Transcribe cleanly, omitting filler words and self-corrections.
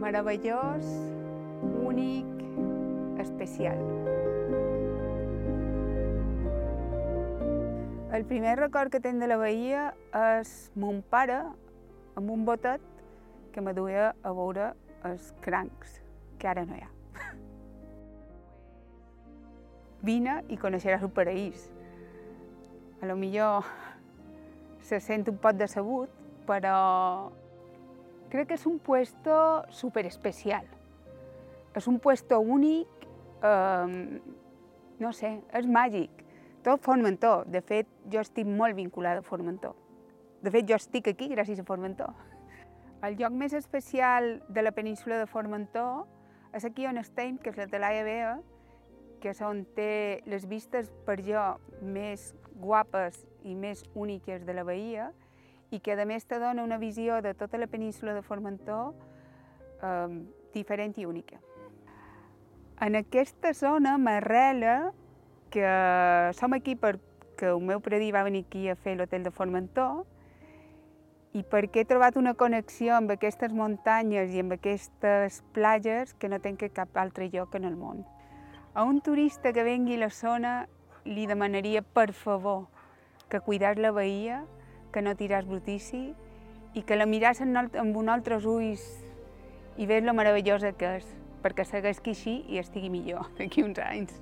meravellós, únic, especial. El primer record que tinc de la bahia és mon pare amb un botet que me duia a veure els crancs, que ara no hi ha. Vine i coneixeràs el paraís. A lo millor se sent un poc decebut, però crec que és un puesto súper especial. És un puesto únic, no sé, és màgic. Tot Formentor. De fet, jo estic molt vinculada a Formentor. De fet, jo estic aquí gràcies a Formentor. El lloc més especial de la península de Formentor és aquí on estem, que és la Talaia Vella, que és on té les vistes per jo més guapes i més úniques de la bahia i que a més te dona una visió de tota la península de Formentor diferent i única. En aquesta zona m'arrela que som aquí perquè el meu predí va venir aquí a fer l'hotel de Formentor i perquè he trobat una connexió amb aquestes muntanyes i amb aquestes platges que no tinc a cap altre lloc en el món. A un turista que vengui a la zona li demanaria, per favor, que cuidés la bahia, que no tiràs brutícia i que la miràs amb uns altres ulls i vés lo meravellosa que és, perquè segueixi així i estigui millor d'aquí uns anys.